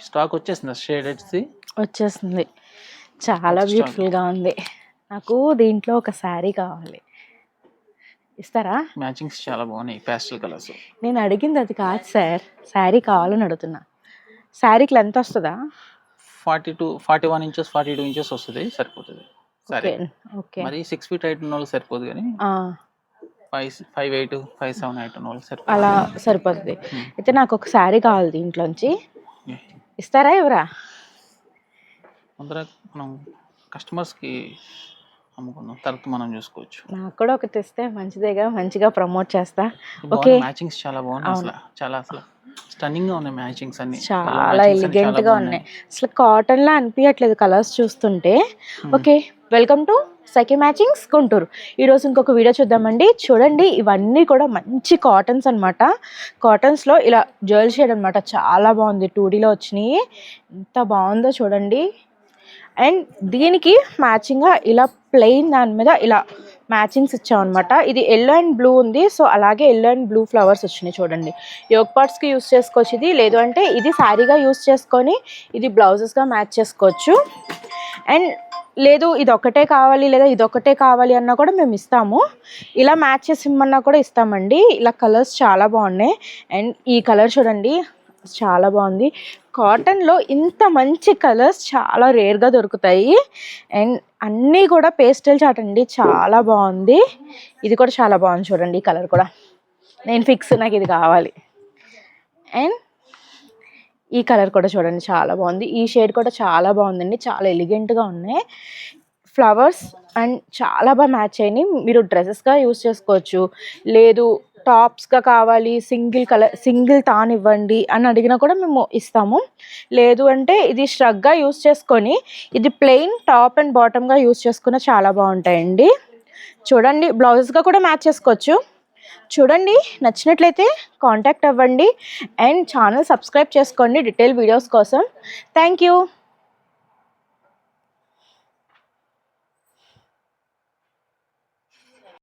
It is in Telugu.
స్టాక్ వచ్చేసింది షేడెడ్స్ వచ్చేస్తుంది. చాలా బ్యూటిఫుల్గా ఉంది. నాకు దీంట్లో ఒక శారీ కావాలి, ఇస్తారా? మ్యాచింగ్స్ చాలా బాగున్నాయి, ప్యాస్టల్ కలర్స్. నేను అడిగింది అది కాదు సార్, శారీ కావాలని అడుగుతున్నా. శారీకి లెంత్ వస్తుందా? 41 ఇంచెస్ 42 ఇంచెస్ వస్తుంది, సరిపోతుంది. సరే ఓకే. మరి 6 ఫీట్ హైట్ ఉన్న వాళ్ళు సరిపోదు, కానీ 5'8", 5'7" హైట్ ఉన్న వాళ్ళు సరిపోతుంది. అలా సరిపోతుంది. అయితే నాకు ఒక శారీ కావాలి దీంట్లోంచి, ఇస్తారా ఎవరా? ముందర మనం కస్టమర్స్కి అమ్ముకుందాం, తర్వాత మనం చూసుకోవచ్చు. నాకు కూడా ఒకటి ఇస్తే మంచిదేగా, మంచిగా ప్రమోట్ చేస్తా. ఓకే. మ్యాచింగ్స్ చాలా బాగున్నాయి, అసలు చాలా అసలు స్టన్నింగ్ గా ఉన్నాయి మ్యాచింగ్స్ అన్ని, చాలా ఎలిగెంట్ గా ఉన్నాయి. అసలు కాటన్ లా అనిపించట్లేదు కలర్స్ చూస్తుంటే. Okay, welcome to Sakhi matchings Guntur. ఈరోజు ఇంకొక వీడియో చూద్దామండి. చూడండి, ఇవన్నీ కూడా మంచి కాటన్స్ అనమాట. కాటన్స్లో ఇలా జర్ల్ షేడ్ అనమాట, చాలా బాగుంది. 2Dలో వచ్చినాయి, ఎంత బాగుందో చూడండి. అండ్ దీనికి మ్యాచింగ్గా ఇలా ప్లెయిన్ దాని మీద ఇలా మ్యాచింగ్స్ ఇచ్చామన్నమాట. ఇది ఎల్లో అండ్ బ్లూ ఉంది, సో అలాగే ఎల్లో అండ్ బ్లూ ఫ్లవర్స్ వచ్చినాయి చూడండి. యోగ్ పార్ట్స్కి యూస్ చేసుకోవచ్చు ఇది, లేదు అంటే ఇది శారీగా యూస్ చేసుకొని ఇది బ్లౌజెస్గా మ్యాచ్ చేసుకోవచ్చు. అండ్ లేదు ఇది ఒకటే కావాలి లేదా ఇది ఒకటే కావాలి అన్నా కూడా మేము ఇస్తాము. ఇలా మ్యాచ్ చేసి ఇమ్మన్నా కూడా ఇస్తామండి. ఇలా కలర్స్ చాలా బాగున్నాయి. అండ్ ఈ కలర్ చూడండి, చాలా బాగుంది. కాటన్లో ఇంత మంచి కలర్స్ చాలా రేర్గా దొరుకుతాయి. అండ్ అన్నీ కూడా పేస్టల్ చాట్ అండి, చాలా బాగుంది. ఇది కూడా చాలా బాగుంది చూడండి, ఈ కలర్ కూడా నేను ఫిక్స్, నాకు ఇది కావాలి. అండ్ ఈ కలర్ కూడా చూడండి, చాలా బాగుంది. ఈ షేడ్ కూడా చాలా బాగుందండి, చాలా ఎలిగెంట్గా ఉన్నాయి ఫ్లవర్స్. అండ్ చాలా బాగా మ్యాచ్ అయినాయి. మీరు డ్రెస్సెస్గా యూస్ చేసుకోవచ్చు, లేదు టాప్స్గా కావాలి, సింగిల్ తాన్ ఇవ్వండి అని అడిగినా కూడా మేము ఇస్తాము. లేదు అంటే ఇది స్ట్రగ్గా యూస్ చేసుకొని ఇది ప్లెయిన్ టాప్ అండ్ బాటమ్గా యూస్ చేసుకున్న చాలా బాగుంటాయండి. చూడండి, బ్లౌజెస్గా కూడా మ్యాచ్ చేసుకోవచ్చు. చూడండి, నచ్చినట్లయితే కాంటాక్ట్ అవ్వండి. అండ్ ఛానల్ సబ్స్క్రైబ్ చేసుకోండి డీటెయిల్ వీడియోస్ కోసం. Thank you.